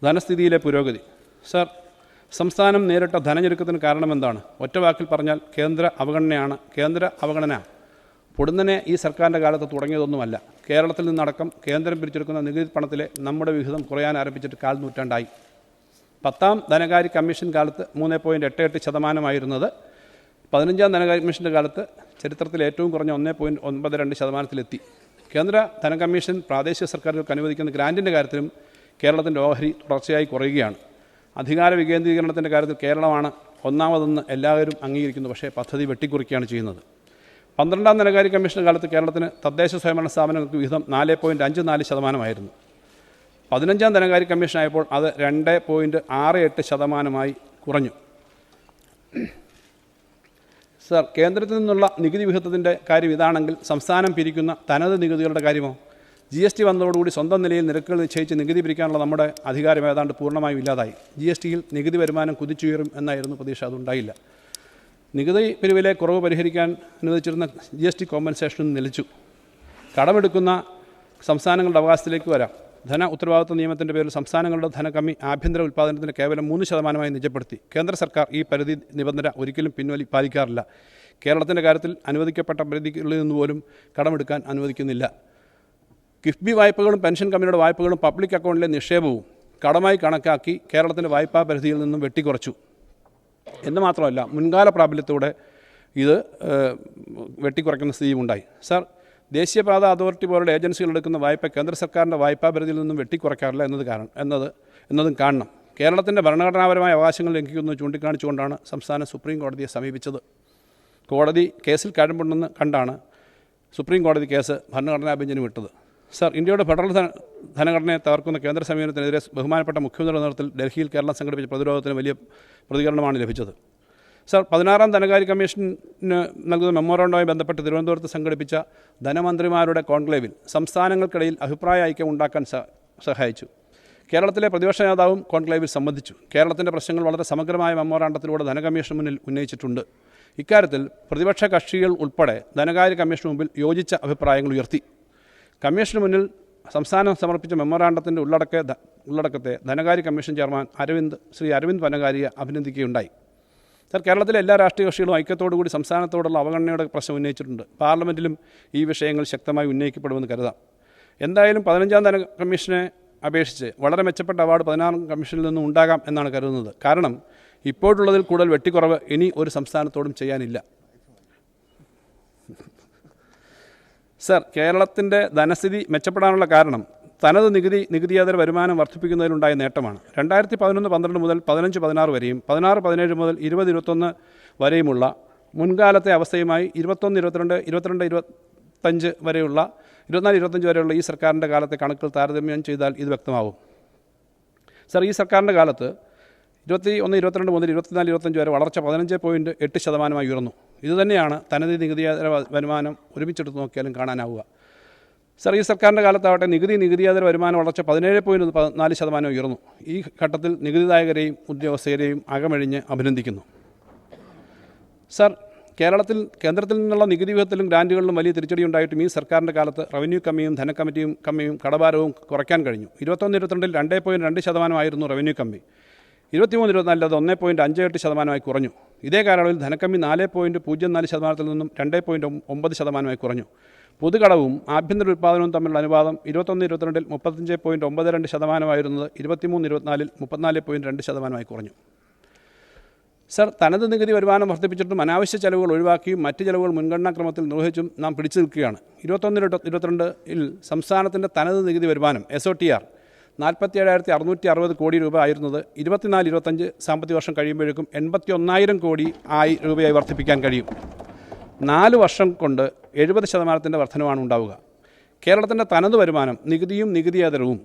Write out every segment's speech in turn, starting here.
ധനസ്ഥിതിയിലെ പുരോഗതി. സർ, സംസ്ഥാനം നേരിട്ട ധനഞ്ഞെരുക്കത്തിന് കാരണമെന്താണ്? ഒറ്റ വാക്കിൽ പറഞ്ഞാൽ കേന്ദ്ര അവഗണന പൊടുന്നനെ ഈ സർക്കാരിൻ്റെ കാലത്ത് തുടങ്ങിയതൊന്നുമല്ല. കേരളത്തിൽ നിന്നടക്കം കേന്ദ്രം പിരിച്ചെടുക്കുന്ന നികുതി പണത്തിലെ നമ്മുടെ വിഹിതം കുറയാൻ ആരംഭിച്ചിട്ട് 1/4 നൂറ്റാണ്ടായി. 10ാം ധനകാര്യ കമ്മീഷൻ കാലത്ത് 3.88% 15ാം ധനകാര്യ കമ്മീഷൻ്റെ കാലത്ത് ചരിത്രത്തിൽ ഏറ്റവും കുറഞ്ഞ 1.92%-ലെത്തി. കേന്ദ്ര ധനകമ്മീഷൻ പ്രാദേശിക സർക്കാരുകൾക്ക് അനുവദിക്കുന്ന ഗ്രാൻറ്റിൻ്റെ കാര്യത്തിലും കേരളത്തിൻ്റെ ഓഹരി തുടർച്ചയായി കുറയുകയാണ്. അധികാര വികേന്ദ്രീകരണത്തിൻ്റെ കാര്യത്തിൽ കേരളമാണ് ഒന്നാമതെന്ന് എല്ലാവരും അംഗീകരിക്കുന്നു. പക്ഷേ പദ്ധതി വെട്ടിക്കുറിക്കുകയാണ് ചെയ്യുന്നത്. 12ാം ധനകാര്യ കമ്മീഷൻ കാലത്ത് കേരളത്തിന് തദ്ദേശ സ്വയംഭരണ സ്ഥാപനങ്ങൾക്ക് വിഹിതം 4.54%. 15ാം ധനകാര്യ കമ്മീഷനായപ്പോൾ അത് 2.68%-ആയി കുറഞ്ഞു. സർ, കേന്ദ്രത്തിൽ നിന്നുള്ള നികുതി വിഹിതത്തിൻ്റെ കാര്യം ഇതാണെങ്കിൽ സംസ്ഥാനം പിരിക്കുന്ന തനത് നികുതികളുടെ കാര്യമോ? GST വന്നതോടുകൂടി സ്വന്തം നിലയിൽ നിരക്കുകൾ നിശ്ചയിച്ച് നികുതി പിരിക്കാനുള്ള നമ്മുടെ അധികാരം ഏതാണ്ട് പൂർണ്ണമായും ഇല്ലാതായി. GSTയിൽ നികുതി വരുമാനം കുതിച്ചുയരും എന്നായിരുന്നു പ്രതീക്ഷ. അതുണ്ടായില്ല. നികുതി പിരിവിലെ കുറവ് പരിഹരിക്കാൻ അനുവദിച്ചിരുന്ന GST കോമ്പൻസേഷനും നിലച്ചു. കടമെടുക്കുന്ന സംസ്ഥാനങ്ങളുടെ അവകാശത്തിലേക്ക് വരാം. ധന ഉത്തരവാദിത്വ നിയമത്തിൻ്റെ പേരിൽ സംസ്ഥാനങ്ങളുടെ ധനകമ്മി ആഭ്യന്തര ഉൽപ്പാദനത്തിന് കേവലം 3% നിജപ്പെടുത്തി. കേന്ദ്ര സർക്കാർ ഈ പരിധി നിബന്ധന ഒരിക്കലും പാലിക്കാറില്ല. കേരളത്തിൻ്റെ കാര്യത്തിൽ അനുവദിക്കപ്പെട്ട പരിധികളിൽ നിന്നുപോലും കടമെടുക്കാൻ അനുവദിക്കുന്നില്ല. കിഫ്ബി വായ്പകളും പെൻഷൻ കമ്പനിയുടെ വായ്പകളും പബ്ലിക് അക്കൗണ്ടിലെ നിക്ഷേപവും കടമായി കണക്കാക്കി കേരളത്തിൻ്റെ വായ്പാ പരിധിയിൽ നിന്നും വെട്ടിക്കുറച്ചു എന്ന് മാത്രമല്ല, മുൻകാല പ്രാബല്യത്തോടെ ഇത് വെട്ടിക്കുറയ്ക്കുന്ന സ്ഥിതിയുമുണ്ടായി. സർ, ദേശീയപാത അതോറിറ്റി പോലുള്ള ഏജൻസികൾ എടുക്കുന്ന വായ്പ കേന്ദ്ര സർക്കാരിൻ്റെ വായ്പാ പരിധിയിൽ നിന്നും വെട്ടിക്കുറയ്ക്കാറില്ല എന്നതും കാണണം. കേരളത്തിൻ്റെ ഭരണഘടനാപരമായ അവകാശങ്ങൾ ലംഘിക്കുന്നത് ചൂണ്ടിക്കാണിച്ചുകൊണ്ടാണ് സംസ്ഥാനം സുപ്രീം കോടതിയെ സമീപിച്ചത്. കോടതി കേസിൽ കഴമ്പുണ്ടെന്ന് കണ്ടാണ് സുപ്രീം കോടതി കേസ് ഭരണഘടനാ ബെഞ്ചിന് വിട്ടത്. സർ, ഇന്ത്യയുടെ ഫെഡറൽ ധനഘടനയെ തകർക്കുന്ന കേന്ദ്ര സമീപനത്തിനെതിരെ ബഹുമാനപ്പെട്ട മുഖ്യമന്ത്രിയുടെ നേതൃത്വത്തിൽ ഡൽഹിയിൽ കേരളം സംഘടിപ്പിച്ച പ്രതിരോധത്തിന് വലിയ പ്രതികരണമാണ് ലഭിച്ചത്. സർ, 16ാം ധനകാര്യ കമ്മീഷന് നൽകുന്ന മെമ്മോറാണ്ടവുമായി ബന്ധപ്പെട്ട് തിരുവനന്തപുരത്ത് സംഘടിപ്പിച്ച ധനമന്ത്രിമാരുടെ കോൺക്ലേവിൽ സംസ്ഥാനങ്ങൾക്കിടയിൽ അഭിപ്രായ ഐക്യം ഉണ്ടാക്കാൻ സഹായിച്ചു. കേരളത്തിലെ പ്രതിപക്ഷ നേതാവും കോൺക്ലേവിൽ സംബന്ധിച്ചു. കേരളത്തിൻ്റെ പ്രശ്നങ്ങൾ വളരെ സമഗ്രമായ മെമ്മോറാണ്ടത്തിലൂടെ ധനകമ്മീഷൻ മുന്നിൽ ഉന്നയിച്ചിട്ടുണ്ട്. ഇക്കാര്യത്തിൽ പ്രതിപക്ഷ കക്ഷികൾ ഉൾപ്പെടെ ധനകാര്യ കമ്മീഷന് മുമ്പിൽ യോജിച്ച അഭിപ്രായങ്ങൾ ഉയർത്തി. കമ്മീഷന് മുന്നിൽ സംസ്ഥാനം സമർപ്പിച്ച മെമ്മോറാണ്ടത്തിൻ്റെ ഉള്ളടക്കത്തെ ധനകാര്യ കമ്മീഷൻ ചെയർമാൻ ശ്രീ അരവിന്ദ് പനകാരിയെ അഭിനന്ദിക്കുകയുണ്ടായി. സർ, കേരളത്തിലെ എല്ലാ രാഷ്ട്രീയ കക്ഷികളും ഐക്യത്തോടുകൂടി സംസ്ഥാനത്തോടുള്ള അവഗണനയുടെ പ്രശ്നം ഉന്നയിച്ചിട്ടുണ്ട്. പാർലമെൻറ്റിലും ഈ വിഷയങ്ങൾ ശക്തമായി ഉന്നയിക്കപ്പെടുമെന്ന് കരുതാം. എന്തായാലും 15ാം ധന കമ്മീഷനെ അപേക്ഷിച്ച് വളരെ മെച്ചപ്പെട്ട അവാർഡ് 16ാം കമ്മീഷനിൽ നിന്നും ഉണ്ടാകാം എന്നാണ് കരുതുന്നത്. കാരണം ഇപ്പോഴുള്ളതിൽ കൂടുതൽ വെട്ടിക്കുറവ് ഇനി ഒരു സംസ്ഥാനത്തോടും ചെയ്യാനില്ല. സർ, കേരളത്തിൻ്റെ ധനസ്ഥിതി മെച്ചപ്പെടാനുള്ള കാരണം തനത് നികുതിയേതര വരുമാനം വർദ്ധിപ്പിക്കുന്നതിലുണ്ടായ നേട്ടമാണ്. 2011-12 മുതൽ 15-16 വരെയും 16-17 മുതൽ 20-21 വരെയുമുള്ള മുൻകാലത്തെ അവസ്ഥയുമായി 21-22-22-25 വരെയുള്ള 24-25 വരെയുള്ള ഈ സർക്കാരിൻ്റെ കാലത്തെ കണക്കുകൾ താരതമ്യം ചെയ്താൽ ഇത് വ്യക്തമാവും. സർ, ഈ സർക്കാരിൻ്റെ കാലത്ത് 21-22 മുതൽ 24-25 വരെ വളർച്ച 15.8% ഉയർന്നു. ഇതുതന്നെയാണ് തനത് നികുതിയേതര വരുമാനം ഒരുമിച്ചെടുത്ത് നോക്കിയാലും കാണാനാവുക. സർ, ഈ സർക്കാരിൻ്റെ കാലത്താവട്ടെ നികുതിയേതര വരുമാന വളർച്ച 17.4% ഉയർന്നു. ഈ ഘട്ടത്തിൽ നികുതിദായകരെയും ഉദ്യോഗസ്ഥരെയും അകമഴിഞ്ഞ് അഭിനന്ദിക്കുന്നു. സർ, കേന്ദ്രത്തിൽ നിന്നുള്ള നികുതി വിഹിതത്തിലും ഗ്രാൻറ്റുകളിലും വലിയ തിരിച്ചടിയുണ്ടായിട്ടും ഈ സർക്കാരിൻ്റെ കാലത്ത് റവന്യൂ കമ്മിയും ധനക്കമ്മിയും കടഭാരവും കുറയ്ക്കാൻ കഴിഞ്ഞു. 21-22 2.2% റവന്യൂ കമ്മി. 23-24 അത് 1.58% കുറഞ്ഞു. ഇതേ കാലയളവിൽ ധനക്കമ്മി 4.04% നിന്നും 2.9% കുറഞ്ഞു. പൊതുകടവും ആഭ്യന്തര ഉൽപ്പാദനവും തമ്മിലുള്ള അനുപാതം 21-22 35.92% 23-24 34.2% കുറഞ്ഞു. സർ, തനത് നികുതി വരുമാനം വർദ്ധിപ്പിച്ചിട്ടും അനാവശ്യ ചെലവുകൾ ഒഴിവാക്കിയും മറ്റ് ചെലവുകൾ മുൻഗണനാക്രമത്തിൽ നിർവഹിച്ചും നാം പിടിച്ചു നിൽക്കുകയാണ്. 21-22 സംസ്ഥാനത്തിൻ്റെ തനത് നികുതി വരുമാനം SOTR 47,660 കോടി രൂപ ആയിരുന്നത് 24-25 സാമ്പത്തിക വർഷം കഴിയുമ്പോഴേക്കും 81,000 കോടി രൂപയായി വർദ്ധിപ്പിക്കാൻ കഴിയും. 4 വർഷം കൊണ്ട് 70% വർധനമാണ് ഉണ്ടാവുക. കേരളത്തിൻ്റെ തനത് വരുമാനം നികുതിയും നികുതിയേതരവും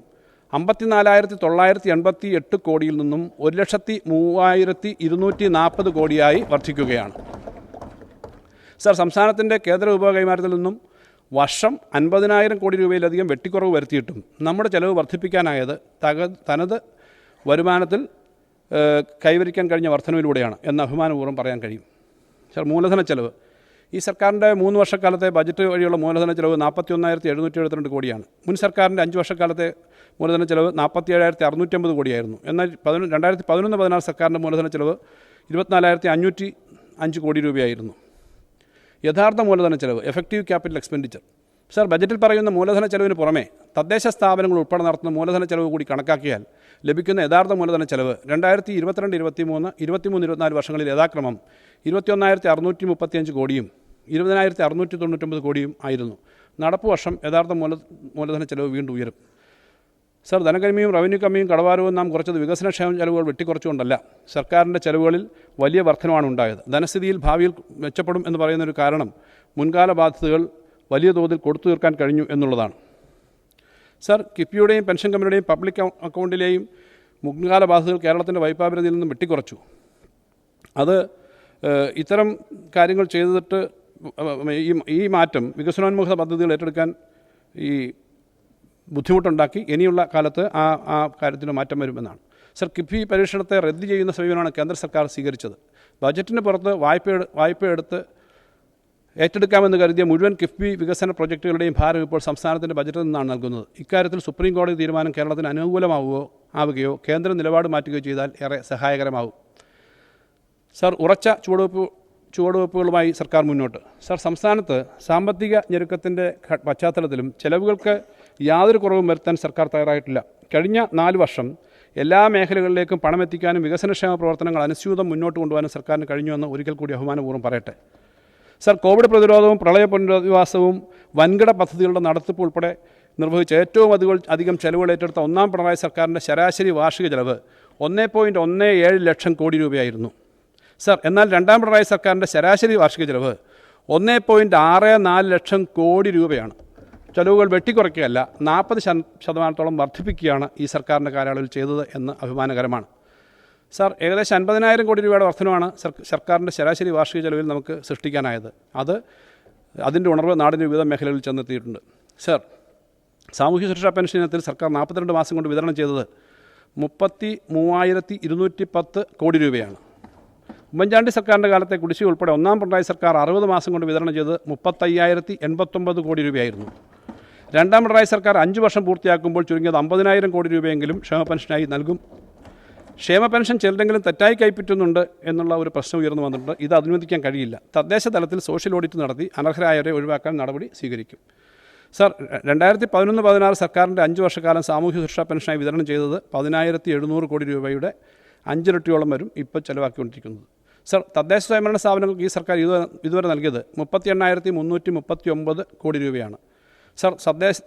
54,988 കോടിയിൽ നിന്നും 1,03,240 കോടിയായി വർദ്ധിക്കുകയാണ്. സർ, സംസ്ഥാനത്തിൻ്റെ കേന്ദ്ര വിഭവ കൈമാറ്റത്തിൽ നിന്നും വർഷം 50,000 കോടി രൂപയിലധികം വെട്ടിക്കുറവ് വരുത്തിയിട്ടും നമ്മുടെ ചെലവ് വർദ്ധിപ്പിക്കാനായത് തനത് വരുമാനത്തിൽ കൈവരിക്കാൻ കഴിഞ്ഞ വർധനവിലൂടെയാണ് എന്ന് അഭിമാനപൂർവ്വം പറയാൻ കഴിയും. സർ, മൂലധന ചെലവ് ഈ സർക്കാരിൻ്റെ 3 വർഷക്കാലത്തെ ബജറ്റ് വഴിയുള്ള മൂലധന ചെലവ് 41,772 കോടിയാണ്. മുൻ സർക്കാരിൻ്റെ 5 വർഷക്കാലത്തെ മൂലധന ചെലവ് 47,650 കോടിയായിരുന്നു. എന്നാൽ 2011-14 സർക്കാരിൻ്റെ മൂലധന ചെലവ് 24,505 കോടി രൂപയായിരുന്നു. യഥാർത്ഥ മൂലധന ചെലവ്, എഫക്റ്റീവ് ക്യാപിറ്റൽ എക്സ്പെൻഡിച്ചർ. സർ, ബജറ്റിൽ പറയുന്ന മൂലധന ചെലവിന് പുറമെ തദ്ദേശ സ്ഥാപനങ്ങൾ ഉൾപ്പെടെ നടത്തുന്ന മൂലധന ചെലവ് കൂടി കണക്കാക്കിയാൽ ലഭിക്കുന്ന യഥാർത്ഥ മൂലധന ചെലവ് 2022-23, 23-24 വർഷങ്ങളിൽ യഥാക്രമം 21,635 കോടിയും 20,699 കോടിയും ആയിരുന്നു. നടപ്പ് വർഷം യഥാർത്ഥ മൂലധന ചെലവ് വീണ്ടും ഉയരും. സർ, ധനകമ്മിയും റവന്യൂ കമ്മിയും കടവാരവും നാം കുറച്ചത് വികസനക്ഷേമ ചെലവുകൾ വെട്ടിക്കുറച്ചുകൊണ്ടല്ല, സർക്കാരിൻ്റെ ചെലവുകളിൽ വലിയ വർധനമാണ് ഉണ്ടായത്. ധനസ്ഥിതിയിൽ ഭാവിയിൽ മെച്ചപ്പെടും എന്ന് പറയുന്നൊരു കാരണം മുൻകാല ബാധ്യതകൾ വലിയ തോതിൽ കൊടുത്തു തീർക്കാൻ കഴിഞ്ഞു എന്നുള്ളതാണ്. സർ, കിഫ്ബിയുടെയും പെൻഷൻ കമ്പനിയുടെയും പബ്ലിക് അക്കൗണ്ടിലെയും മുൻകാല ബാധ്യതകൾ കേരളത്തിൻ്റെ വായ്പാപരിധിയിൽ നിന്നും വെട്ടിക്കുറച്ചു. അത് ഇത്തരം കാര്യങ്ങൾ ചെയ്തിട്ട് ഈ മാറ്റം വികസനോന്മുഖ പദ്ധതികൾ ഏറ്റെടുക്കാൻ ഈ ബുദ്ധിമുട്ടുണ്ടാക്കി. ഇനിയുള്ള കാലത്ത് ആ കാര്യത്തിന് മാറ്റം വരുമെന്നാണ്. സർ, കിഫ്ബി പരീക്ഷണത്തെ റദ്ദ് ചെയ്യുന്ന സമീപനമാണ് കേന്ദ്ര സർക്കാർ സ്വീകരിച്ചത്. ബജറ്റിന് പുറത്ത് വായ്പ എടുത്ത് ഏറ്റെടുക്കാമെന്ന് കരുതിയ മുഴുവൻ കിഫ്ബി വികസന പ്രൊജക്റ്റുകളുടെയും ഭാരം ഇപ്പോൾ സംസ്ഥാനത്തിൻ്റെ ബജറ്റിൽ നിന്നാണ് നൽകുന്നത്. ഇക്കാര്യത്തിൽ സുപ്രീം കോടതി തീരുമാനം കേരളത്തിന് അനുകൂലമാവുകയോ കേന്ദ്ര നിലപാട് മാറ്റുകയോ ചെയ്താൽ ഏറെ സഹായകരമാവും. സർ, ഉറച്ച ചുവടുവയ്പ്പുകളുമായി സർക്കാർ മുന്നോട്ട്. സർ, സംസ്ഥാനത്ത് സാമ്പത്തിക ഞെരുക്കത്തിൻ്റെ പശ്ചാത്തലത്തിലും ചെലവുകൾക്ക് യാതൊരു കുറവും വരുത്താൻ സർക്കാർ തയ്യാറായിട്ടില്ല. കഴിഞ്ഞ 4 വർഷം എല്ലാ മേഖലകളിലേക്കും പണമെത്തിക്കാനും വികസനക്ഷേമ പ്രവർത്തനങ്ങൾ അനുസ്യൂതം മുന്നോട്ട് കൊണ്ടുപോകാനും സർക്കാരിന് കഴിഞ്ഞുവെന്ന് ഒരിക്കൽ കൂടി അഭിമാനപൂർവ്വം പറയട്ടെ. സർ, കോവിഡ് പ്രതിരോധവും പ്രളയ പുനരധിവാസവും വൻകിട പദ്ധതികളുടെ നടത്തിപ്പ് ഉൾപ്പെടെ നിർവഹിച്ച ഏറ്റവും അധികം ചെലവുകൾ ഏറ്റെടുത്ത ഒന്നാം പിണറായി സർക്കാരിൻ്റെ ശരാശരി വാർഷിക ചെലവ് 1.17 ലക്ഷം കോടി രൂപയായിരുന്നു. സർ, എന്നാൽ രണ്ടാം പിണറായി സർക്കാരിൻ്റെ ശരാശരി വാർഷിക ചെലവ് 1.64 ലക്ഷം കോടി രൂപയാണ്. ചെലവുകൾ വെട്ടിക്കുറയ്ക്കുകയല്ല, 40% വർദ്ധിപ്പിക്കുകയാണ് ഈ സർക്കാരിൻ്റെ കാലയളവിൽ ചെയ്തത് എന്ന് അഭിമാനകരമാണ്. സർ, ഏകദേശം 50,000 കോടി രൂപയുടെ വർധനമാണ് സർക്കാരിൻ്റെ ശരാശരി വാർഷിക ചെലവിൽ നമുക്ക് സൃഷ്ടിക്കാനായത്. അതിൻ്റെ ഉണർവ് നാടിൻ്റെ വിവിധ മേഖലകളിൽ ചെന്നെത്തിയിട്ടുണ്ട്. സർ, സാമൂഹ്യ സുരക്ഷാ പെൻഷൻ ഇനത്തിൽ സർക്കാർ 42 മാസം കൊണ്ട് വിതരണം ചെയ്തത് 33,210 കോടി രൂപയാണ്. ഉമ്മൻചാണ്ടി സർക്കാരിൻ്റെ കാലത്തെ കുടിശ്ശിക ഉൾപ്പെടെ ഒന്നാം പിണറായി സർക്കാർ 60 മാസം കൊണ്ട് വിതരണം ചെയ്തത് 35,089 കോടി രൂപയായിരുന്നു. രണ്ടാം പിണറായി സർക്കാർ 5 വർഷം പൂർത്തിയാക്കുമ്പോൾ ചുരുങ്ങിയത് 50,000 കോടി രൂപയെങ്കിലും ക്ഷേമ പെൻഷനായി നൽകും. ക്ഷേമ പെൻഷൻ ചിലരെങ്കിലും തെറ്റായി കൈപ്പറ്റുന്നുണ്ട് എന്നുള്ള ഒരു പ്രശ്നം ഉയർന്നു വന്നിട്ടുണ്ട്. ഇത് അനുവദിക്കാൻ കഴിയില്ല. തദ്ദേശ തലത്തിൽ സോഷ്യൽ ഓഡിറ്റ് നടത്തി അനർഹരായവരെ ഒഴിവാക്കാൻ നടപടി സ്വീകരിക്കും. സർ, 2011-14 സർക്കാരിൻ്റെ 5 വർഷക്കാലം സാമൂഹ്യ സുരക്ഷാ പെൻഷനായി വിതരണം ചെയ്തത് 10,700 കോടി രൂപയുടെ 5 ഇരട്ടിയോളം വരും ഇപ്പോൾ ചെലവാക്കിക്കൊണ്ടിരിക്കുന്നത്. സർ, തദ്ദേശ സ്വയംഭരണ സ്ഥാപനങ്ങൾക്ക് ഈ സർക്കാർ ഇതുവരെ നൽകിയത് 38,339 കോടി രൂപയാണ്. സർ,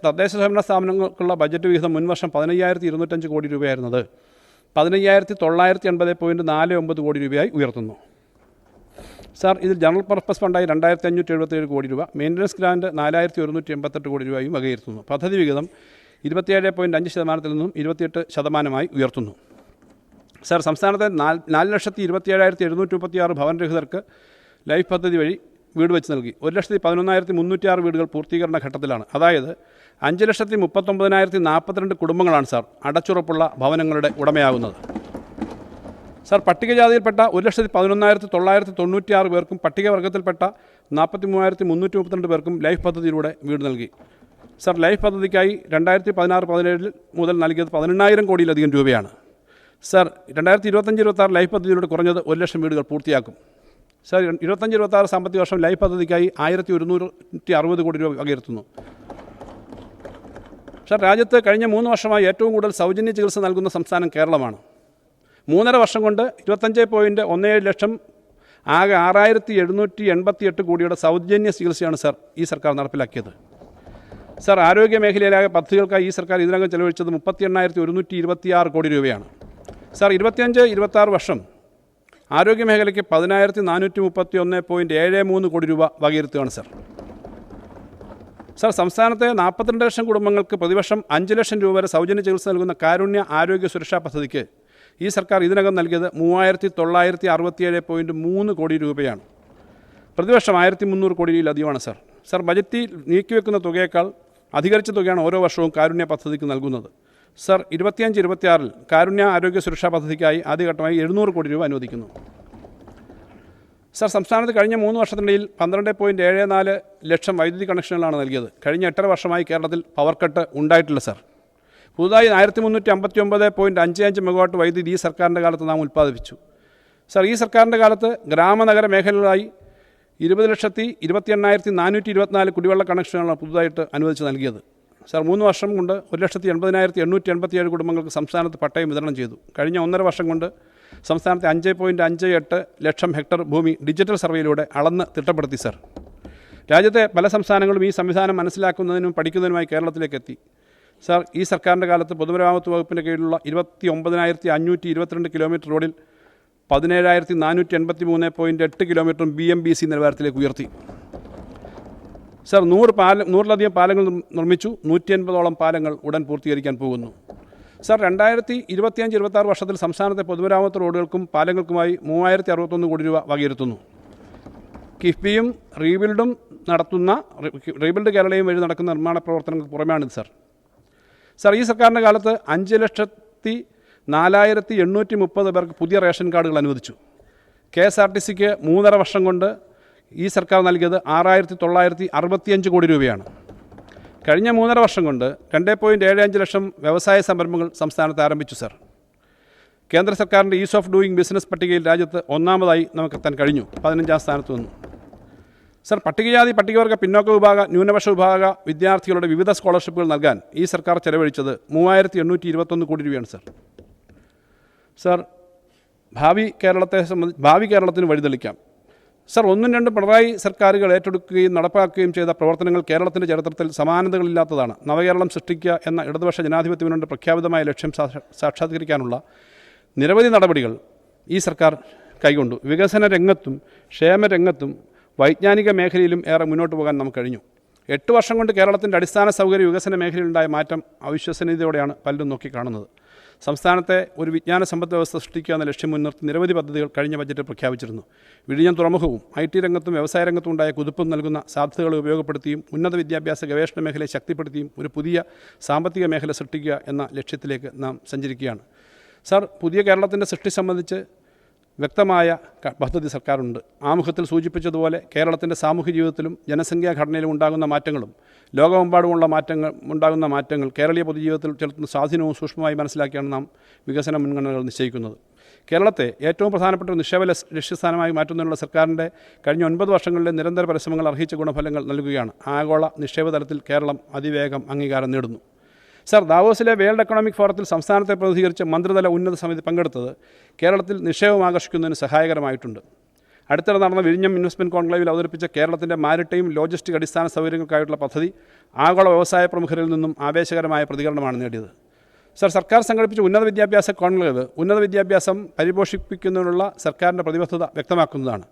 തദ്ദേശ സ്വയംഭരണ സ്ഥാപനങ്ങൾക്കുള്ള ബജറ്റ് വിഹിതം മുൻവർഷം 15,205 കോടി രൂപയായിരുന്നത് 15,980.49 കോടി രൂപയായി ഉയർത്തുന്നു. സർ, ഇതിൽ ജനറൽ പർപ്പസ് ഫണ്ടായി 2,577 കോടി രൂപ, മെയിൻ്റനൻസ് ഗ്രാൻഡ് 4,188 കോടി രൂപയും വകയിരുത്തുന്നു. പദ്ധതി വിഹിതം 27.5% നിന്നും 28% ഉയർത്തുന്നു. സർ, സംസ്ഥാനത്തെ 4,27,736 ഭവനരഹിതർക്ക് ലൈഫ് പദ്ധതി വഴി വീട് വെച്ച് നൽകി. 1,11,306 വീടുകൾ പൂർത്തീകരണ ഘട്ടത്തിലാണ്. അതായത് 5,39,042 കുടുംബങ്ങളാണ് സാർ അടച്ചുറപ്പുള്ള ഭവനങ്ങളുടെ ഉടമയാകുന്നത്. സാർ, പട്ടികജാതിയിൽപ്പെട്ട 1,11,996 പേർക്കും പട്ടികവർഗത്തിൽപ്പെട്ട 43,332 പേർക്കും ലൈഫ് പദ്ധതിയിലൂടെ വീട് നൽകി. സാർ, ലൈഫ് പദ്ധതിക്കായി 2016-17 മുതൽ നൽകിയത് 18,000 കോടിയിലധികം രൂപയാണ്. സാർ, 2025-26 ലൈഫ് പദ്ധതിയിലൂടെ കുറഞ്ഞത് 1 ലക്ഷം വീടുകൾ പൂർത്തിയാക്കും. സാർ, 25-26 സാമ്പത്തിക വർഷം ലൈഫ് പദ്ധതിക്കായി 1,160 കോടി രൂപ വകയിരുത്തുന്നു. സാർ, രാജ്യത്ത് കഴിഞ്ഞ 3 വർഷമായി ഏറ്റവും കൂടുതൽ സൗജന്യ ചികിത്സ നൽകുന്ന സംസ്ഥാനം കേരളമാണ്. 3.5 വർഷം കൊണ്ട് 25.17 ലക്ഷം ആകെ 6,788 കോടിയുടെ സൗജന്യ ചികിത്സയാണ് സാർ ഈ സർക്കാർ നടപ്പിലാക്കിയത്. സാർ, ആരോഗ്യ മേഖലയിലാകെ പദ്ധതികൾക്കായി ഈ സർക്കാർ ഇതിനകം ചെലവഴിച്ചത് 38,126 കോടി രൂപയാണ്. സാർ, 25-26 വർഷം ആരോഗ്യ മേഖലയ്ക്ക് 10,431.73 കോടി രൂപ വകയിരുത്തുകയാണ് സാർ. സാർ, സംസ്ഥാനത്തെ 42 ലക്ഷം കുടുംബങ്ങൾക്ക് പ്രതിവർഷം 5 ലക്ഷം രൂപ വരെ സൗജന്യ ചികിത്സ നൽകുന്ന കാരുണ്യ ആരോഗ്യ സുരക്ഷാ പദ്ധതിക്ക് ഈ സർക്കാർ ഇതിനകം നൽകിയത് 3,967.3 കോടി രൂപയാണ്. പ്രതിവർഷം 1,300 കോടിയിലധികമാണ് സാർ. സാർ, ബജറ്റിൽ നീക്കിവെക്കുന്ന തുകയേക്കാൾ അധികരിച്ച തുകയാണ് ഓരോ വർഷവും കാരുണ്യ പദ്ധതിക്ക് നൽകുന്നത്. സർ, 25-26 കാരുണ്യ ആരോഗ്യ സുരക്ഷാ പദ്ധതിക്കായി ആദ്യഘട്ടമായി 700 കോടി രൂപ അനുവദിക്കുന്നു. സർ, സംസ്ഥാനത്ത് കഴിഞ്ഞ 3 വർഷത്തിനിടയിൽ 12.74 ലക്ഷം വൈദ്യുതി കണക്ഷനുകളാണ് നൽകിയത്. കഴിഞ്ഞ 8.5 വർഷമായി കേരളത്തിൽ പവർ കട്ട് ഉണ്ടായിട്ടില്ല സാർ. പുതുതായി 1359.55 മെഗാവാട്ട് വൈദ്യുതി ഈ സർക്കാരിൻ്റെ കാലത്ത് നാം ഉൽപ്പാദിപ്പിച്ചു. സർ, ഈ സർക്കാരിൻ്റെ കാലത്ത് ഗ്രാമനഗര മേഖലകളായി 20,28,424 കുടിവെള്ള കണക്ഷനുകളാണ് പുതുതായിട്ട് അനുവദിച്ച് നൽകിയത്. സർ, 3 വർഷം കൊണ്ട് 1,80,887 കുടുംബങ്ങൾക്ക് സംസ്ഥാനത്ത് പട്ടയം വിതരണം ചെയ്തു. കഴിഞ്ഞ 1.5 വർഷം കൊണ്ട് സംസ്ഥാനത്തെ 5.58 ലക്ഷം ഹെക്ടർ ഭൂമി ഡിജിറ്റൽ സർവേയിലൂടെ അളന്ന് തിട്ടപ്പെടുത്തി. സർ, രാജ്യത്തെ പല സംസ്ഥാനങ്ങളും ഈ സംവിധാനം മനസ്സിലാക്കുന്നതിനും പഠിക്കുന്നതിനുമായി കേരളത്തിലേക്ക് എത്തി. സർ, ഈ സർക്കാരിൻ്റെ കാലത്ത് പൊതുമരാമത്ത് വകുപ്പിൻ്റെ കീഴിലുള്ള 29,522 കിലോമീറ്റർ റോഡിൽ 17,483.8 കിലോമീറ്ററും BMBC നിലവാരത്തിലേക്ക് ഉയർത്തി. സർ, 100-ലധികം പാലങ്ങൾ നിർമ്മിച്ചു. 180ഓളം പാലങ്ങൾ ഉടൻ പൂർത്തീകരിക്കാൻ പോകുന്നു. സർ, 2025-26 വർഷത്തിൽ സംസ്ഥാനത്തെ പൊതുമരാമത്ത് റോഡുകൾക്കും പാലങ്ങൾക്കുമായി 3,061 കോടി രൂപ വകയിരുത്തുന്നു. കിഫ്ബിയും റീബിൽഡ് കേരളയും വഴി നടക്കുന്ന നിർമ്മാണ പ്രവർത്തനങ്ങൾക്ക് പുറമെയാണിത്. സർ, ഈ സർക്കാരിൻ്റെ കാലത്ത് 5,04,830 പേർക്ക് പുതിയ റേഷൻ കാർഡുകൾ അനുവദിച്ചു. KSRTCക്ക് 3.5 വർഷം കൊണ്ട് ഈ സർക്കാർ നൽകിയത് 6,965 കോടി രൂപയാണ്. കഴിഞ്ഞ 3.5 വർഷം കൊണ്ട് 2.75 ലക്ഷം വ്യവസായ സംരംഭങ്ങൾ സംസ്ഥാനത്ത് ആരംഭിച്ചു. സർ, കേന്ദ്ര സർക്കാരിൻ്റെ ഈസ് ഓഫ് ഡൂയിങ് ബിസിനസ് പട്ടികയിൽ രാജ്യത്ത് ഒന്നാമതായി നമുക്കെത്താൻ കഴിഞ്ഞു. 15ാം സ്ഥാനത്ത് വന്നു. സർ, പട്ടികജാതി പട്ടികവർഗ പിന്നോക്ക വിഭാഗ ന്യൂനപക്ഷ വിഭാഗ വിദ്യാർത്ഥികളുടെ വിവിധ സ്കോളർഷിപ്പുകൾ നൽകാൻ ഈ സർക്കാർ ചെലവഴിച്ചത് 3,821 കോടി രൂപയാണ്. സർ, ഭാവി കേരളത്തിന് വഴിതെളിക്കാം. സർ, 1-2 പിണറായി സർക്കാരുകൾ ഏറ്റെടുക്കുകയും നടപ്പാക്കുകയും ചെയ്ത പ്രവർത്തനങ്ങൾ കേരളത്തിൻ്റെ ചരിത്രത്തിൽ സമാനതകളില്ലാത്തതാണ്. നവകേരളം സൃഷ്ടിക്കുക എന്ന ഇടതുപക്ഷ ജനാധിപത്യ മുന്നണിയുടെ പ്രഖ്യാപിതമായ ലക്ഷ്യം സാക്ഷാത്കരിക്കാനുള്ള നിരവധി നടപടികൾ ഈ സർക്കാർ കൈക്കൊണ്ടു. വികസന രംഗത്തും ക്ഷേമരംഗത്തും വൈജ്ഞാനിക മേഖലയിലും ഏറെ മുന്നോട്ട് പോകാൻ നമുക്ക് കഴിഞ്ഞു. 8 വർഷം കൊണ്ട് കേരളത്തിൻ്റെ അടിസ്ഥാന സൗകര്യ വികസന മേഖലയിലുണ്ടായ മാറ്റം അവിശ്വസനീയതയോടെയാണ് പലരും നോക്കിക്കാണുന്നത്. സംസ്ഥാനത്തെ ഒരു വിജ്ഞാന സമ്പദ് വ്യവസ്ഥ സൃഷ്ടിക്കുക എന്ന ലക്ഷ്യം മുൻനിർത്തി നിരവധി പദ്ധതികൾ കഴിഞ്ഞ ബജറ്റിൽ പ്രഖ്യാപിച്ചിരുന്നു. വിഴിഞ്ഞം തുറമുഖവും IT രംഗത്തും വ്യവസായ രംഗത്തും ഉണ്ടായ കുതിപ്പ് നൽകുന്ന സാധ്യതകളെ ഉപയോഗപ്പെടുത്തിയും ഉന്നത വിദ്യാഭ്യാസ ഗവേഷണ മേഖലയെ ശക്തിപ്പെടുത്തിയും ഒരു പുതിയ സാമ്പത്തിക മേഖല സൃഷ്ടിക്കുക എന്ന ലക്ഷ്യത്തിലേക്ക് നാം സഞ്ചരിക്കുകയാണ്. സർ, പുതിയ കേരളത്തിൻ്റെ സൃഷ്ടി സംബന്ധിച്ച് വ്യക്തമായ പദ്ധതി സർക്കാരുണ്ട്. ആമുഖത്തിൽ സൂചിപ്പിച്ചതുപോലെ കേരളത്തിൻ്റെ സാമൂഹ്യ ജീവിതത്തിലും ജനസംഖ്യാ ഘടനയിലും ഉണ്ടാകുന്ന മാറ്റങ്ങളും ലോകമെമ്പാടുമുള്ള ഉണ്ടാകുന്ന മാറ്റങ്ങൾ കേരളീയ പൊതുജീവിതത്തിൽ ചെലുത്തുന്ന സ്വാധീനവും സൂക്ഷ്മമായി മനസ്സിലാക്കിയാണ് നാം വികസന മുൻഗണനകൾ നിശ്ചയിക്കുന്നത്. കേരളത്തെ ഏറ്റവും പ്രധാനപ്പെട്ട ഒരു നിക്ഷേപ ലക്ഷ്യസ്ഥാനമായി മാറ്റുന്നതിനുള്ള സർക്കാരിൻ്റെ കഴിഞ്ഞ 9 വർഷങ്ങളിലെ നിരന്തര പരിശ്രമങ്ങൾ അർഹിച്ച ഗുണഫലങ്ങൾ നൽകുകയാണ്. ആഗോള നിക്ഷേപ തലത്തിൽ കേരളം അതിവേഗം അംഗീകാരം നേടുന്നു. സർ, ദാവോസിലെ വേൾഡ് എക്കണോമിക് ഫോറത്തിൽ സംസ്ഥാനത്തെ പ്രതിനിധീകരിച്ച് മന്ത്രിതല ഉന്നത സമിതി പങ്കെടുത്തത് കേരളത്തിൽ നിക്ഷേപം ആകർഷിക്കുന്നതിന് സഹായകരമായിട്ടുണ്ട്. അടുത്തിടെ നടന്ന വിഴിഞ്ഞം ഇൻവെസ്റ്റ്മെൻറ്റ് കോൺക്ലേവിൽ അവതരിപ്പിച്ച കേരളത്തിൻ്റെ മാരിടൈം ലോജിസ്റ്റിക് അടിസ്ഥാന സൗകര്യങ്ങൾക്കായിട്ടുള്ള പദ്ധതി ആഗോള വ്യവസായ പ്രമുഖരിൽ നിന്നും ആവേശകരമായ പ്രതികരണമാണ് നേടിയത്. സർ, സർക്കാർ സംഘടിപ്പിച്ച ഉന്നത വിദ്യാഭ്യാസ കോൺക്ലേവ് ഉന്നത വിദ്യാഭ്യാസം പരിപോഷിപ്പിക്കുന്നതിനുള്ള സർക്കാരിൻ്റെ പ്രതിബദ്ധത വ്യക്തമാക്കുന്നതാണ്.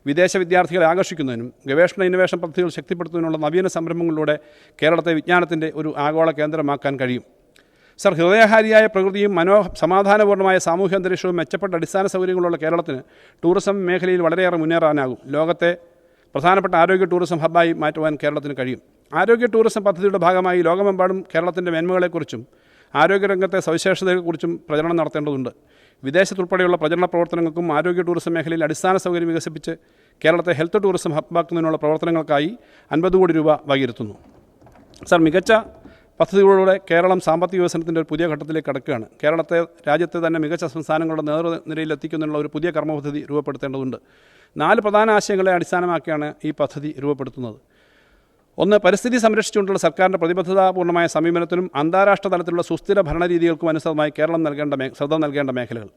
വിദേശ വിദ്യാർത്ഥികളെ ആകർഷിക്കുന്നതിനും ഗവേഷണ ഇന്നൊവേഷൻ പദ്ധതികൾ ശക്തിപ്പെടുത്തുന്നതിനുള്ള നവീന സംരംഭങ്ങളിലൂടെ കേരളത്തെ വിജ്ഞാനത്തിൻ്റെ ഒരു ആഗോള കേന്ദ്രമാക്കാൻ കഴിയും. സർ, ഹൃദയഹാരിയായ പ്രകൃതിയും സമാധാനപൂർണ്ണമായ സാമൂഹ്യ അന്തരീക്ഷവും മെച്ചപ്പെട്ട അടിസ്ഥാന സൗകര്യങ്ങളുള്ള കേരളത്തിന് ടൂറിസം മേഖലയിൽ വളരെയേറെ മുന്നേറാനാകും. ലോകത്തെ പ്രധാനപ്പെട്ട ആരോഗ്യ ടൂറിസം ഹബ്ബായി മാറ്റുവാൻ കേരളത്തിന് കഴിയും. ആരോഗ്യ ടൂറിസം പദ്ധതിയുടെ ഭാഗമായി ലോകമെമ്പാടും കേരളത്തിൻ്റെ മേന്മകളെക്കുറിച്ചും ആരോഗ്യരംഗത്തെ സവിശേഷതകളെക്കുറിച്ചും പ്രചരണം നടത്തേണ്ടതുണ്ട്. വിദേശത്തുൾപ്പെടെയുള്ള പ്രചരണ പ്രവർത്തനങ്ങൾക്കും ആരോഗ്യ ടൂറിസം മേഖലയിൽ അടിസ്ഥാന സൗകര്യം വികസിപ്പിച്ച് കേരളത്തെ ഹെൽത്ത് ടൂറിസം ഹബ്ബാക്കുന്നതിനുള്ള പ്രവർത്തനങ്ങൾക്കായി 50 കോടി രൂപ വകയിരുത്തുന്നു. സർ, മികച്ച പദ്ധതികളിലൂടെ കേരളം സാമ്പത്തിക വികസനത്തിൻ്റെ ഒരു പുതിയ ഘട്ടത്തിലേക്ക് കടക്കുകയാണ്. രാജ്യത്തെ തന്നെ മികച്ച സംസ്ഥാനങ്ങളുടെ നേതൃനിരയിൽ എത്തിക്കുന്നതിനുള്ള ഒരു പുതിയ കർമ്മപദ്ധതി രൂപപ്പെടുത്തേണ്ടതുണ്ട്. 4 പ്രധാന ആശയങ്ങളെ അടിസ്ഥാനമാക്കിയാണ് ഈ പദ്ധതി രൂപപ്പെടുത്തുന്നത്. 1. പരിസ്ഥിതി സംരക്ഷിച്ചുകൊണ്ടുള്ള സർക്കാരിൻ്റെ പ്രതിബദ്ധതാപൂർണ്ണമായ സമീപനത്തിനും അന്താരാഷ്ട്ര തലത്തിലുള്ള സുസ്ഥിര ഭരണരീതികൾക്കും അനുസൃതമായി കേരളം ശ്രദ്ധ നൽകേണ്ട മേഖലകൾ: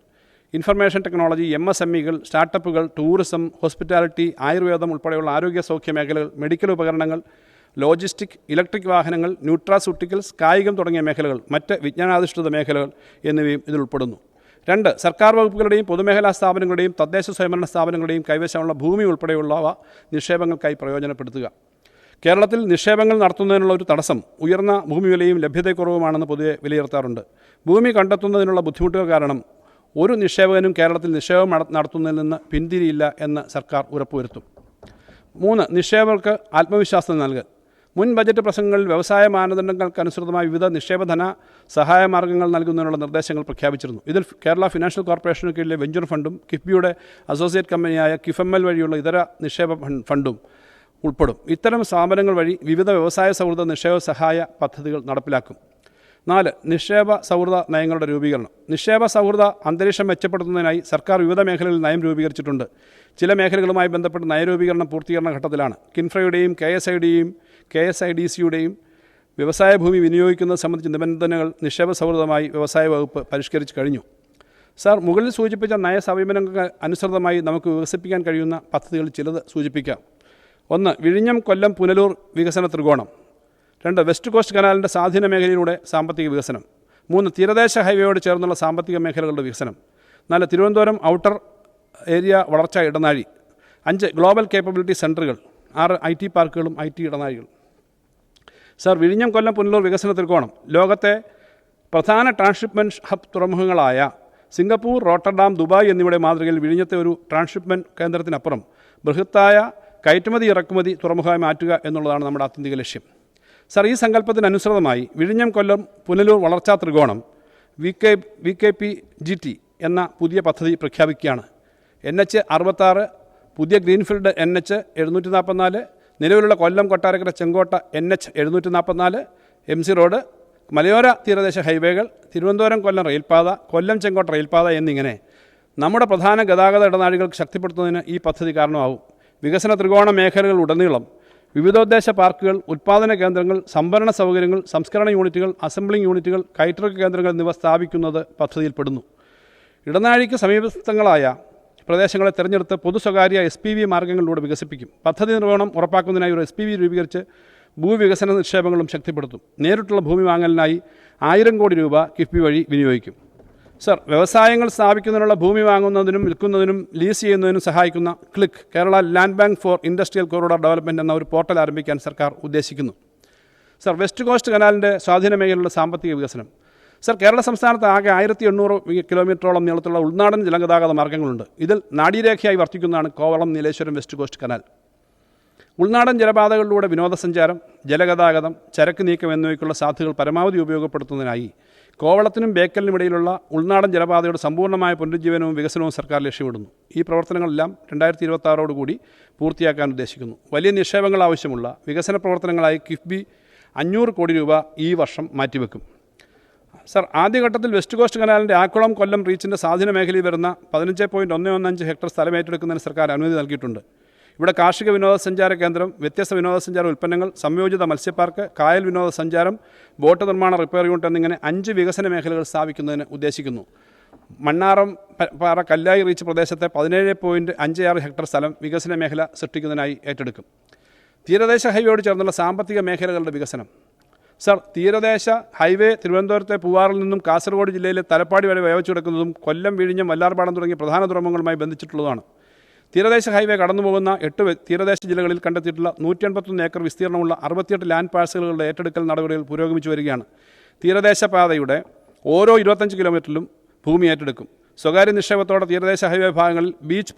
ഇൻഫർമേഷൻ ടെക്നോളജി, MSMEകൾ, സ്റ്റാർട്ടപ്പുകൾ, ടൂറിസം, ഹോസ്പിറ്റാലിറ്റി, ആയുർവേദം ഉൾപ്പെടെയുള്ള ആരോഗ്യ സൗഖ്യ മേഖലകൾ, മെഡിക്കൽ ഉപകരണങ്ങൾ, ലോജിസ്റ്റിക്, ഇലക്ട്രിക് വാഹനങ്ങൾ, ന്യൂട്രാസ്യൂട്ടിക്കൽസ്, കായികം തുടങ്ങിയ മേഖലകൾ, മറ്റ് വിജ്ഞാനാധിഷ്ഠിത മേഖലകൾ എന്നിവയും ഇതിൽ ഉൾപ്പെടുന്നു. 2. സർക്കാർ വകുപ്പുകളുടെയും പൊതുമേഖലാ സ്ഥാപനങ്ങളുടെയും തദ്ദേശ സ്വയംഭരണ സ്ഥാപനങ്ങളുടെയും കൈവശമുള്ള ഭൂമി ഉൾപ്പെടെയുള്ളവ നിക്ഷേപങ്ങൾക്കായി പ്രയോജനപ്പെടുത്തുക. കേരളത്തിൽ നിക്ഷേപങ്ങൾ നടത്തുന്നതിനുള്ള ഒരു തടസ്സം ഉയർന്ന ഭൂമി വിലയും ലഭ്യതക്കുറവുമാണെന്ന് പൊതുവെ വിലയിരുത്താറുണ്ട്. ഭൂമി കണ്ടെത്തുന്നതിനുള്ള ബുദ്ധിമുട്ടുകൾ കാരണം ഒരു നിക്ഷേപകനും കേരളത്തിൽ നിക്ഷേപം നടത്തുന്നതിൽ നിന്ന് പിന്തിരിയില്ല എന്ന് സർക്കാർ ഉറപ്പുവരുത്തും. 3. നിക്ഷേപകർക്ക് ആത്മവിശ്വാസം നൽകൽ. മുൻ ബജറ്റ് പ്രസംഗങ്ങളിൽ വ്യവസായ മാനദണ്ഡങ്ങൾക്കനുസൃതമായ വിവിധ നിക്ഷേപധന സഹായ മാർഗ്ഗങ്ങൾ നൽകുന്നതിനുള്ള നിർദ്ദേശങ്ങൾ പ്രഖ്യാപിച്ചിരുന്നു. ഇതിൽ കേരള ഫിനാൻഷ്യൽ കോർപ്പറേഷന് കീഴിലെ വെഞ്ചർ ഫണ്ടും കിഫ്ബിയുടെ അസോസിയേറ്റ് കമ്പനിയായ കിഫ്എംഎൽ വഴിയുള്ള ഇതര നിക്ഷേപ ഫണ്ടും ഉൾപ്പെടും. ഇത്തരം സ്ഥാപനങ്ങൾ വഴി വിവിധ വ്യവസായ സൗഹൃദ നിക്ഷേപ സഹായ പദ്ധതികൾ നടപ്പിലാക്കും. 4. നിക്ഷേപ സൗഹൃദ നയങ്ങളുടെ രൂപീകരണം. നിക്ഷേപ സൗഹൃദ അന്തരീക്ഷം മെച്ചപ്പെടുത്തുന്നതിനായി സർക്കാർ വിവിധ മേഖലകളിൽ നയം രൂപീകരിച്ചിട്ടുണ്ട്. ചില മേഖലകളുമായി ബന്ധപ്പെട്ട് നയരൂപീകരണം പൂർത്തീകരണ ഘട്ടത്തിലാണ്. കിൻഫ്രയുടെയും KSIDCയുടെയും വ്യവസായ ഭൂമി വിനിയോഗിക്കുന്നത് സംബന്ധിച്ച നിബന്ധനകൾ നിക്ഷേപ സൗഹൃദമായി വ്യവസായ വകുപ്പ് പരിഷ്കരിച്ചു കഴിഞ്ഞു. സാർ, മുകളിൽ സൂചിപ്പിച്ച നയ സമീപനങ്ങൾക്ക് അനുസൃതമായി നമുക്ക് വികസിപ്പിക്കാൻ കഴിയുന്ന പദ്ധതികൾ ചിലത് സൂചിപ്പിക്കാം. 1. വിഴിഞ്ഞം കൊല്ലം പുനലൂർ വികസന ത്രികോണം. 2. വെസ്റ്റ് കോസ്റ്റ് കനാലിൻ്റെ സ്വാധീന മേഖലയിലൂടെ സാമ്പത്തിക വികസനം. 3. തീരദേശ ഹൈവേയോട് ചേർന്നുള്ള സാമ്പത്തിക മേഖലകളുടെ വികസനം. 4. തിരുവനന്തപുരം ഔട്ടർ ഏരിയ വളർച്ച ഇടനാഴി. 5. ഗ്ലോബൽ കേപ്പബിലിറ്റി സെൻറ്ററുകൾ. 6. IT പാർക്കുകളും IT ഇടനാഴികളും. സാർ, വിഴിഞ്ഞം കൊല്ലം പുനലൂർ വികസന ത്രികോണം ലോകത്തെ പ്രധാന ട്രാൻസ്ഷിപ്മെൻറ്റ് ഹബ് തുറമുഖങ്ങളായ സിംഗപ്പൂർ, റോട്ടർഡാം, ദുബായ് എന്നിവയുടെ മാതൃകയിൽ വിഴിഞ്ഞത്തെ ഒരു ട്രാൻസ്ഷിപ്മെൻറ്റ് കേന്ദ്രത്തിനപ്പുറം ബൃഹത്തായ കയറ്റുമതി ഇറക്കുമതി തുറമുഖമായി മാറ്റുക എന്നുള്ളതാണ് നമ്മുടെ ആത്യന്തിക ലക്ഷ്യം. സാർ, ഈ സങ്കല്പത്തിനനുസൃതമായി വിഴിഞ്ഞം കൊല്ലം പുനലൂർ വളർച്ചാ ത്രികോണം VKPGT എന്ന പുതിയ പദ്ധതി പ്രഖ്യാപിക്കുകയാണ്. NH 66, പുതിയ ഗ്രീൻഫീൽഡ് NH 744, നിലവിലുള്ള കൊല്ലം കൊട്ടാരക്കര ചെങ്കോട്ട NH 744, MC റോഡ്, മലയോര തീരദേശ ഹൈവേകൾ, തിരുവനന്തപുരം കൊല്ലം റെയിൽപാത, കൊല്ലം ചെങ്കോട്ട റെയിൽപാത എന്നിങ്ങനെ നമ്മുടെ പ്രധാന ഗതാഗത ഇടനാഴികൾക്ക് ശക്തിപ്പെടുത്തുന്നതിന് ഈ പദ്ധതി കാരണമാവും. വികസന ത്രികോണ മേഖലകളുടനീളം വിവിധോദ്ദേശ പാർക്കുകൾ, ഉൽപ്പാദന കേന്ദ്രങ്ങൾ, സംഭരണ സൗകര്യങ്ങൾ, സംസ്കരണ യൂണിറ്റുകൾ, അസംബ്ലിംഗ് യൂണിറ്റുകൾ, കയറ്റിറക്ക് കേന്ദ്രങ്ങൾ എന്നിവ സ്ഥാപിക്കുന്നത് പദ്ധതിയിൽപ്പെടുന്നു. ഇടനാഴിക്ക് സമീപസ്ഥങ്ങളായ പ്രദേശങ്ങളെ തിരഞ്ഞെടുത്ത് പൊതു സ്വകാര്യ SPV മാർഗ്ഗങ്ങളിലൂടെ വികസിപ്പിക്കും. പദ്ധതി നിർവഹണം ഉറപ്പാക്കുന്നതിനായി ഒരു SPV രൂപീകരിച്ച് ഭൂവികസന നിക്ഷേപങ്ങളും ശക്തിപ്പെടുത്തും. നേരിട്ടുള്ള ഭൂമി വാങ്ങലിനായി 1000 കോടി രൂപ കിഫ്ബി വഴി വിനിയോഗിക്കും. സർ, വ്യവസായങ്ങൾ സ്ഥാപിക്കുന്നതിനുള്ള ഭൂമി വാങ്ങുന്നതിനും വിൽക്കുന്നതിനും ലീസ് ചെയ്യുന്നതിനും സഹായിക്കുന്ന click Kerala land bank for industrial corridor development എന്ന ഒരു പോർട്ടൽ ആരംഭിക്കാൻ സർക്കാർ ഉദ്ദേശിക്കുന്നു. സർ, വെസ്റ്റ് കോസ്റ്റ് കനാലിൻ്റെ സ്വാധീന മേഖലയിലുള്ള സാമ്പത്തിക വികസനം. സർ, കേരള സംസ്ഥാനത്ത് ആകെ 1800 കിലോമീറ്ററോളം നീളത്തിലുള്ള ഉൾനാടൻ ജലഗതാഗത മാർഗ്ഗങ്ങളുണ്ട്. ഇതിൽ നാഡീരേഖയായി വർത്തിക്കുന്നതാണ് Kovalam, Nileshwaram, west coast canal. ഉൾനാടൻ ജലപാതകളിലൂടെ വിനോദസഞ്ചാരം, ജലഗതാഗതം, ചരക്ക് നീക്കം എന്നിവയ്ക്കുള്ള സാധ്യതകൾ പരമാവധി ഉപയോഗപ്പെടുത്തുന്നതിനായി കോവളത്തിനും ബേക്കലിനും ഇടയിലുള്ള ഉൾനാടൻ ജലപാതയുടെ സമ്പൂർണ്ണമായ പുനരുജ്ജീവനവും വികസനവും സർക്കാർ ലക്ഷ്യമിടുന്നു. ഈ പ്രവർത്തനങ്ങളെല്ലാം 2026 കൂടി പൂർത്തിയാക്കാൻ ഉദ്ദേശിക്കുന്നു. വലിയ നിക്ഷേപങ്ങൾ ആവശ്യമുള്ള വികസന പ്രവർത്തനങ്ങളായി കിഫ്ബി 500 കോടി രൂപ ഈ വർഷം മാറ്റിവെക്കും. സർ, ആദ്യഘട്ടത്തിൽ വെസ്റ്റ് കോസ്റ്റ് കനാലിൻ്റെ ആക്കുളം കൊല്ലം റീച്ചിൻ്റെ സ്വാധീന മേഖലയിൽ വരുന്ന 15.115 ഹെക്ടർ സ്ഥലം ഏറ്റെടുക്കുന്നതിന് സർക്കാർ അനുമതി നൽകിയിട്ടുണ്ട്. ഇവിടെ കാർഷിക വിനോദസഞ്ചാര കേന്ദ്രം, വ്യത്യസ്ത വിനോദസഞ്ചാര ഉൽപ്പന്നങ്ങൾ, സംയോജിത മത്സ്യപ്പാർക്ക്, കായൽ വിനോദസഞ്ചാരം, ബോട്ട് നിർമ്മാണ റിപ്പയർ യൂണിറ്റ് എന്നിങ്ങനെ 5 വികസന മേഖലകൾ സ്ഥാപിക്കുന്നതിന് ഉദ്ദേശിക്കുന്നു. മണ്ണാറം പാറ കല്ലായി റീച്ച് പ്രദേശത്തെ 17.56 ഹെക്ടർ സ്ഥലം വികസന മേഖല സൃഷ്ടിക്കുന്നതിനായി ഏറ്റെടുക്കും. തീരദേശ ഹൈവേയോട് ചേർന്നുള്ള സാമ്പത്തിക മേഖലകളുടെ വികസനം. സർ, തീരദേശ ഹൈവേ തിരുവനന്തപുരത്തെ പൂവാറിൽ നിന്നും കാസർഗോഡ് ജില്ലയിലെ തലപ്പാടി വരെ വ്യാപിച്ചു കിടക്കുന്നതും കൊല്ലം, വിഴിഞ്ഞം, വല്ലാർപാടം തുടങ്ങിയ പ്രധാന തുറമുഖങ്ങളുമായി ബന്ധിച്ചിട്ടുള്ളതാണ്. തീരദേശ ഹൈവേ കടന്നുപോകുന്ന 8 തീരദേശ ജില്ലകളിൽ കണ്ടെത്തിയിട്ടുള്ള 181 ഏക്കർ വിസ്തീർണമുള്ള 68 ലാൻഡ് പാഴ്സലുകളുടെ ഏറ്റെടുക്കൽ നടപടികൾ പുരോഗമിച്ചു വരികയാണ്. തീരദേശ പാതയുടെ ഓരോ 25 കിലോമീറ്ററിലും ഭൂമി ഏറ്റെടുക്കും. സ്വകാര്യ നിക്ഷേപത്തോടെ തീരദേശ ഹൈവേ ഭാഗങ്ങളിൽ ബീച്ച്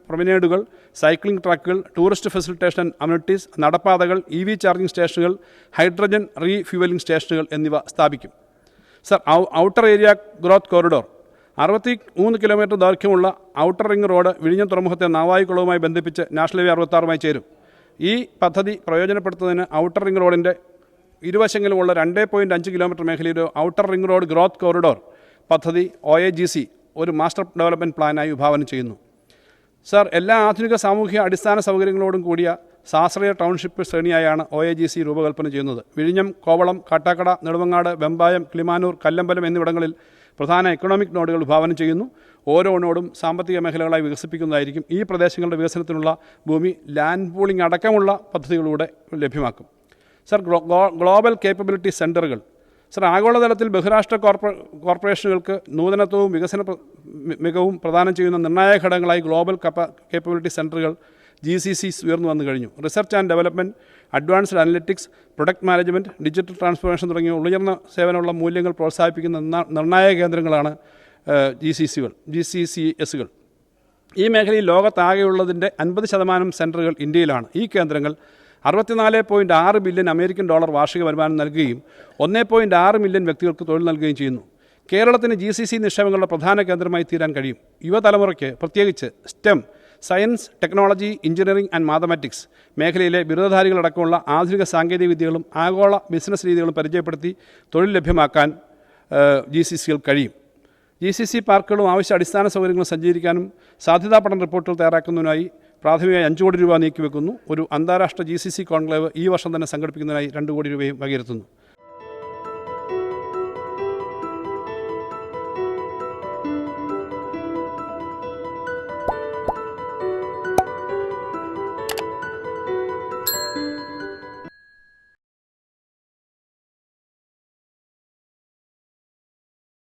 പ്രൊമനേഡുകൾ, സൈക്ലിംഗ് ട്രാക്കുകൾ, ടൂറിസ്റ്റ് ഫെസിലിറ്റേഷൻ അമ്യൂണിറ്റീസ്, നടപ്പാതകൾ, EV ചാർജിംഗ് സ്റ്റേഷനുകൾ, ഹൈഡ്രജൻ റീഫ്യൂവലിംഗ് സ്റ്റേഷനുകൾ എന്നിവ സ്ഥാപിക്കും. Sir, outer area growth corridor. 63 kilometre ദൈർഘ്യമുള്ള ഔട്ടർ റിംഗ് റോഡ് വിഴിഞ്ഞം തുറമുഖത്തെ നാവായിക്കുളവുമായി ബന്ധിപ്പിച്ച് നാഷണൽ ഹൈവേ 66 ചേരും. ഈ പദ്ധതി പ്രയോജനപ്പെടുത്തുന്നതിന് ഔട്ടർ റിംഗ് റോഡിൻ്റെ ഇരുവശങ്ങളിലുമുള്ള 2.5 കിലോമീറ്റർ മേഖലയിലെ outer ring road growth corridor പദ്ധതി OAGC ഒരു മാസ്റ്റർ ഡെവലപ്മെൻറ്റ് പ്ലാനായി വിഭാവനം ചെയ്യുന്നു. സർ, എല്ലാ ആധുനിക സാമൂഹിക അടിസ്ഥാന സൗകര്യങ്ങളോടും കൂടിയ സാശ്രയ ടൗൺഷിപ്പ് ശ്രേണിയായാണ് OAGC രൂപകൽപ്പന ചെയ്യുന്നത്. വിഴിഞ്ഞം, കോവളം, കാട്ടാക്കട, നെടുമങ്ങാട്, വെമ്പായം, കിളിമാനൂർ, കല്ലമ്പലം എന്നിവിടങ്ങളിൽ പ്രധാന എക്കണോമിക് നോഡുകൾ വിഭാവനം ചെയ്യുന്നു. ഓരോ നോഡും സാമ്പത്തിക മേഖലകളായി വികസിപ്പിക്കുന്നതായിരിക്കും. ഈ പ്രദേശങ്ങളുടെ വികസനത്തിനുള്ള ഭൂമി ലാൻഡ് പൂളിംഗ് അടക്കമുള്ള പദ്ധതികളിലൂടെ ലഭ്യമാക്കും. സർ, ഗ്ലോബൽ കേപ്പബിലിറ്റി സെൻറ്ററുകൾ. സർ, ആഗോളതലത്തിൽ ബഹുരാഷ്ട്ര കോർപ്പറേഷനുകൾക്ക് നൂതനത്വവും വികസന മികവും പ്രദാനം ചെയ്യുന്ന നിർണായക ഘടകങ്ങളായി ഗ്ലോബൽ കേപ്പബിലിറ്റി സെൻറ്ററുകൾ GCCs ഉയർന്നു വന്നു കഴിഞ്ഞു. Research and development, advanced analytics, product management, digital transformation തുടങ്ങിയ ഉയർന്ന സേവനമുള്ള മൂല്യങ്ങൾ പ്രോത്സാഹിപ്പിക്കുന്ന നിർണായക കേന്ദ്രങ്ങളാണ് GCCSകൾ. ഈ മേഖലയിൽ ലോകത്താകെയുള്ളതിൻ്റെ 50% സെൻറ്ററുകൾ ഇന്ത്യയിലാണ്. ഈ കേന്ദ്രങ്ങൾ $64.6 ബില്യൺ അമേരിക്കൻ ഡോളർ വാർഷിക വരുമാനം നൽകുകയും 1.6 മില്യൺ വ്യക്തികൾക്ക് തൊഴിൽ നൽകുകയും ചെയ്യുന്നു. കേരളത്തിന് GCC നിക്ഷേപങ്ങളുടെ പ്രധാന കേന്ദ്രമായി തീരാൻ കഴിയും. യുവതലമുറയ്ക്ക് പ്രത്യേകിച്ച് STEM science, technology, engineering and mathematics മേഖലയിലെ ബിരുദധാരികളടക്കമുള്ള ആധുനിക സാങ്കേതിക വിദ്യകളും ആഗോള ബിസിനസ് രീതികളും പരിചയപ്പെടുത്തി തൊഴിൽ ലഭ്യമാക്കാൻ GCCകൾ കഴിയും. GCC പാർക്കുകളും ആവശ്യ അടിസ്ഥാന സൗകര്യങ്ങളും സജ്ജീകരിക്കാനും സാധ്യതാ പഠന റിപ്പോർട്ടുകൾ തയ്യാറാക്കുന്നതിനായി പ്രാഥമികമായി 5 കോടി രൂപ നീക്കിവെക്കുന്നു. ഒരു അന്താരാഷ്ട്ര GCC കോൺക്ലേവ് ഈ വർഷം തന്നെ സംഘടിപ്പിക്കുന്നതിനായി 2 കോടി രൂപയും വകയിരുത്തുന്നു.